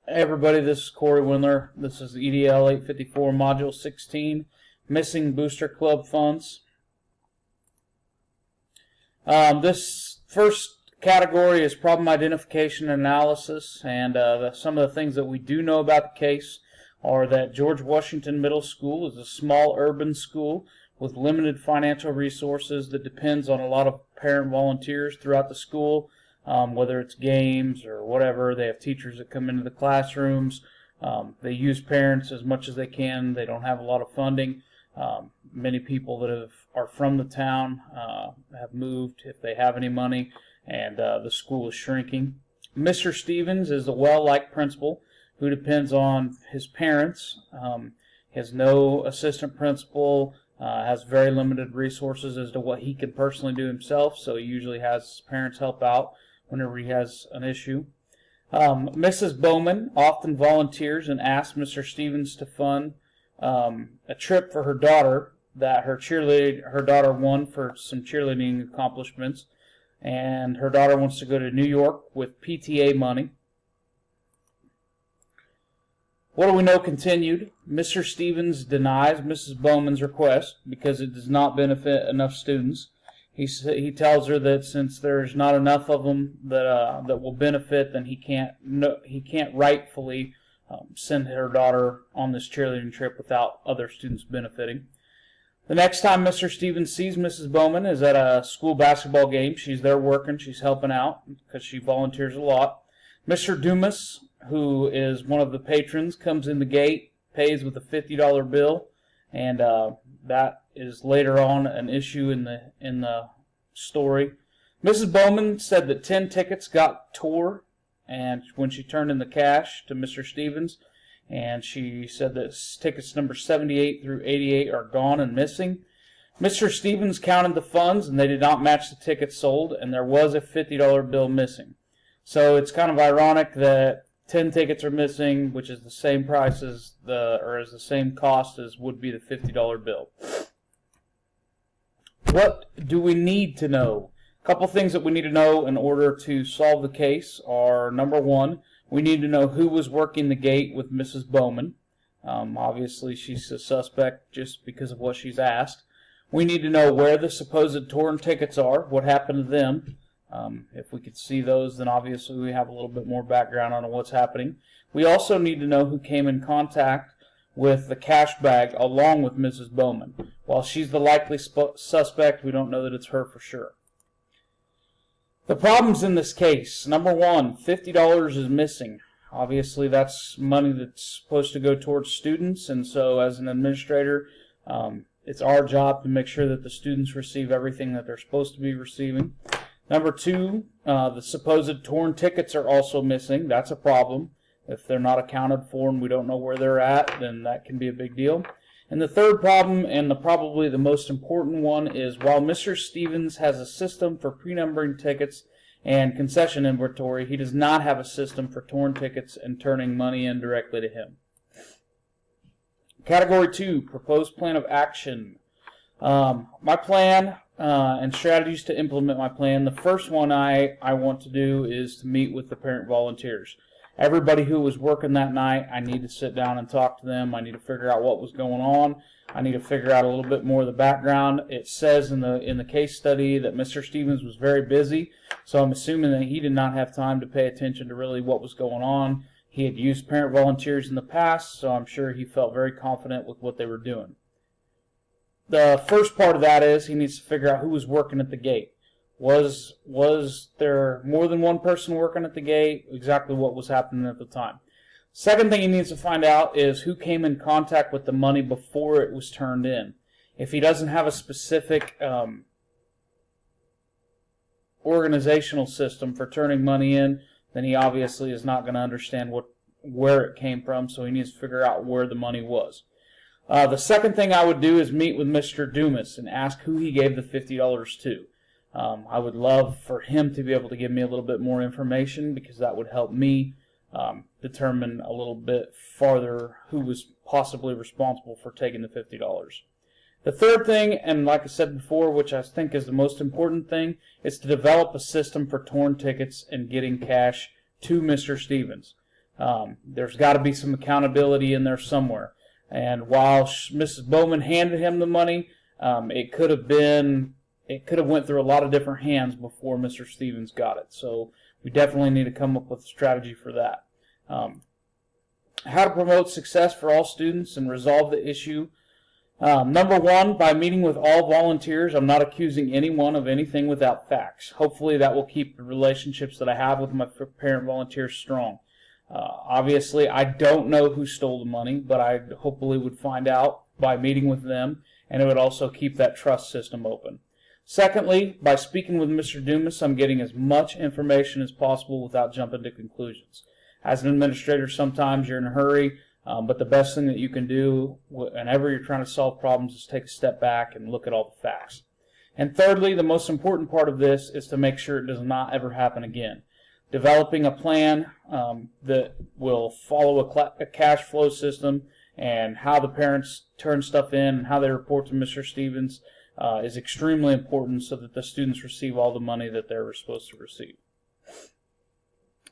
Hey everybody, this is Corey Windler. This is EDL 854 Module 16, Missing Booster Club Funds. This first category is problem identification and analysis, and some of the things that we do know about the case are that George Washington Middle School is a small urban school with limited financial resources that depends on a lot of parent volunteers throughout the school. Whether it's games or whatever, they have teachers that come into the classrooms. They use parents as much as they can. They don't have a lot of funding. Many people that are from the town have moved, if they have any money, and the school is shrinking. Mr. Stevens is a well-liked principal who depends on his parents. Has no assistant principal, has very limited resources as to what he can personally do himself, so he usually has his parents help out whenever he has an issue. Mrs. Bowman often volunteers and asks Mr. Stevens to fund a trip for her daughter that her daughter won for some cheerleading accomplishments, and her daughter wants to go to New York with PTA money. What do we know continued? Mr. Stevens denies Mrs. Bowman's request because it does not benefit enough students. He tells her that since there's not enough of them that will benefit, then he can't rightfully send her daughter on this cheerleading trip without other students benefiting. The next time Mr. Stevens sees Mrs. Bowman is at a school basketball game. She's there working. She's helping out because she volunteers a lot. Mr. Dumas, who is one of the patrons, comes in the gate, pays with a $50 bill, and that is later on an issue in the story. Mrs. Bowman said that 10 tickets got tore, and when she turned in the cash to Mr. Stevens, and she said that tickets number 78 through 88 are gone and missing. Mr. Stevens counted the funds, and they did not match the tickets sold, and there was a $50 bill missing. So it's kind of ironic that 10 tickets are missing, which is the same price as the same cost as would be the $50 bill. What do we need to know? A couple things that we need to know in order to solve the case are, number one, we need to know who was working the gate with Mrs. Bowman. Obviously, she's a suspect just because of what she's asked. We need to know where the supposed torn tickets are, what happened to them. If we could see those, then obviously we have a little bit more background on what's happening. We also need to know who came in contact with the cash bag along with Mrs. Bowman. While she's the likely suspect, we don't know that it's her for sure. The problems in this case. Number one, $50 is missing. Obviously, that's money that's supposed to go towards students, and so as an administrator, it's our job to make sure that the students receive everything that they're supposed to be receiving. Number two, the supposed torn tickets are also missing. That's a problem. If they're not accounted for and we don't know where they're at, then that can be a big deal. And the third problem, and probably the most important one, is while Mr. Stevens has a system for pre-numbering tickets and concession inventory, he does not have a system for torn tickets and turning money in directly to him. Category 2, proposed plan of action. My plan and strategies to implement my plan. The first one I want to do is to meet with the parent volunteers. Everybody who was working that night, I need to sit down and talk to them. I need to figure out what was going on. I need to figure out a little bit more of the background. It says in the case study that Mr. Stevens was very busy, so I'm assuming that he did not have time to pay attention to really what was going on. He had used parent volunteers in the past, so I'm sure he felt very confident with what they were doing. The first part of that is he needs to figure out who was working at the gate. Was there more than one person working at the gate? Exactly what was happening at the time. Second thing he needs to find out is who came in contact with the money before it was turned in. If he doesn't have a specific organizational system for turning money in, then he obviously is not going to understand where it came from, so he needs to figure out where the money was. The second thing I would do is meet with Mr. Dumas and ask who he gave the $50 to. I would love for him to be able to give me a little bit more information because that would help me determine a little bit farther who was possibly responsible for taking the $50. The third thing, and like I said before, which I think is the most important thing, is to develop a system for torn tickets and getting cash to Mr. Stevens. There's got to be some accountability in there somewhere. And while Mrs. Bowman handed him the money, it could have went through a lot of different hands before Mr. Stevens got it. So we definitely need to come up with a strategy for that. How to promote success for all students and resolve the issue. Number one, by meeting with all volunteers. I'm not accusing anyone of anything without facts. Hopefully that will keep the relationships that I have with my parent volunteers strong. Obviously, I don't know who stole the money, but I hopefully would find out by meeting with them, and it would also keep that trust system open. Secondly, by speaking with Mr. Dumas, I'm getting as much information as possible without jumping to conclusions. As an administrator, sometimes you're in a hurry, but the best thing that you can do whenever you're trying to solve problems is take a step back and look at all the facts. And thirdly, the most important part of this is to make sure it does not ever happen again. Developing a plan that will follow a cash flow system and how the parents turn stuff in and how they report to Mr. Stevens is extremely important so that the students receive all the money that they're supposed to receive.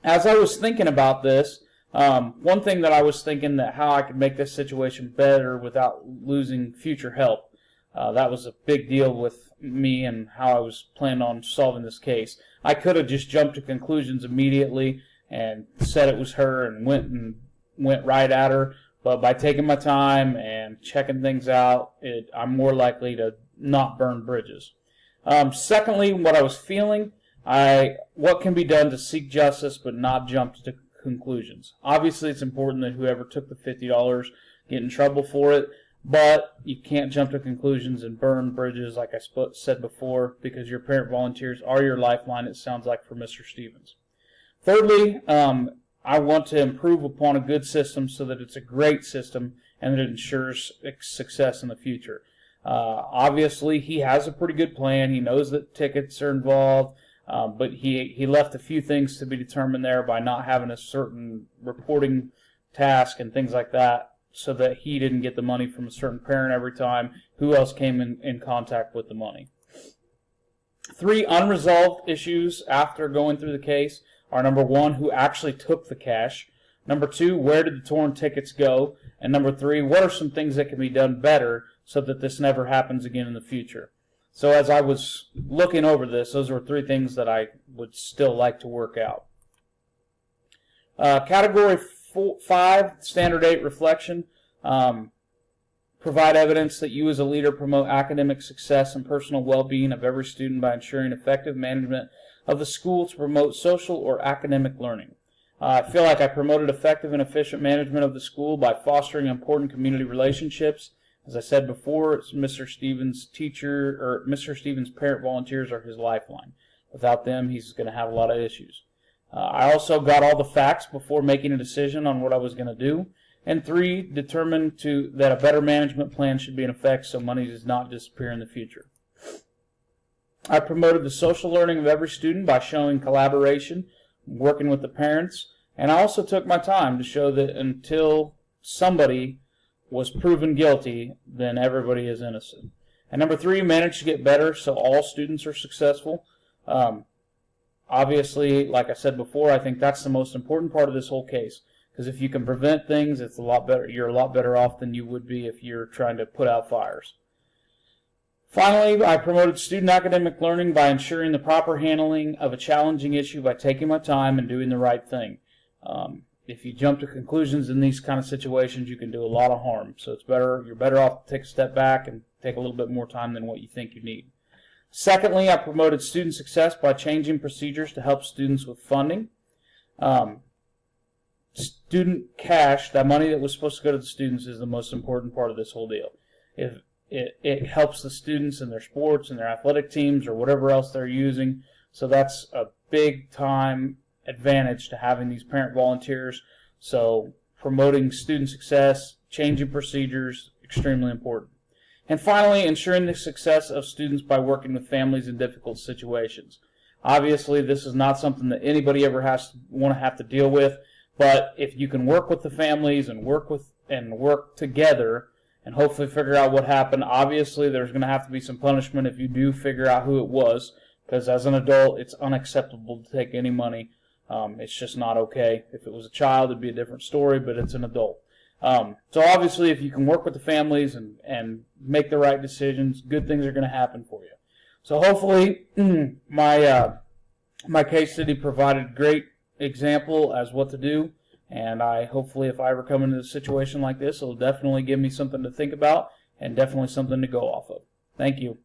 As I was thinking about this, one thing that I was thinking that how I could make this situation better without losing future help. That was a big deal with me and how I was planning on solving this case. I could have just jumped to conclusions immediately and said it was her and went right at her. But by taking my time and checking things out, I'm more likely to not burn bridges. Secondly, what I was feeling, what can be done to seek justice but not jump to conclusions. Obviously, it's important that whoever took the $50 get in trouble for it, but you can't jump to conclusions and burn bridges like I said before, because your parent volunteers are your lifeline, it sounds like, for Mr. Stevens. Thirdly, I want to improve upon a good system so that it's a great system and that it ensures success in the future. Obviously, he has a pretty good plan. He knows that tickets are involved, but he left a few things to be determined there by not having a certain reporting task and things like that, so that he didn't get the money from a certain parent every time. Who else came in contact with the money? 3 unresolved issues after going through the case are, number 1, who actually took the cash, number 2, where did the torn tickets go, and number 3, what are some things that can be done better so that this never happens again in the future. So as I was looking over this, those were 3 things that I would still like to work out. Category 5, Standard 8 reflection. Provide evidence that you as a leader promote academic success and personal well-being of every student by ensuring effective management of the school to promote social or academic learning. I feel like I promoted effective and efficient management of the school by fostering important community relationships. As I said before, it's Mr. Stevens' Mr. Stevens' parent volunteers are his lifeline. Without them, he's going to have a lot of issues. I also got all the facts before making a decision on what I was going to do. And 3, determined that a better management plan should be in effect so money does not disappear in the future. I promoted the social learning of every student by showing collaboration, working with the parents, and I also took my time to show that until somebody was proven guilty, then everybody is innocent. And number 3, managed to get better so all students are successful. Obviously, like I said before, I think that's the most important part of this whole case. Because if you can prevent things, it's a lot better. You're a lot better off than you would be if you're trying to put out fires. Finally, I promoted student academic learning by ensuring the proper handling of a challenging issue by taking my time and doing the right thing. If you jump to conclusions in these kind of situations, you can do a lot of harm. So you're better off to take a step back and take a little bit more time than what you think you need. Secondly, I promoted student success by changing procedures to help students with funding. Student cash, that money that was supposed to go to the students, is the most important part of this whole deal. If it helps the students in their sports and their athletic teams or whatever else they're using. So that's a big time advantage to having these parent volunteers. So promoting student success, changing procedures, extremely important. And finally, ensuring the success of students by working with families in difficult situations. Obviously, this is not something that anybody ever want to have to deal with, but if you can work with the families and work together and hopefully figure out what happened, obviously there's going to have to be some punishment if you do figure out who it was, because as an adult, it's unacceptable to take any money It's just not okay. If it was a child, it'd be a different story, but it's an adult. So obviously, if you can work with the families and make the right decisions, good things are going to happen for you. So hopefully, my case study provided a great example as what to do, and hopefully if I ever come into a situation like this, it'll definitely give me something to think about and definitely something to go off of. Thank you.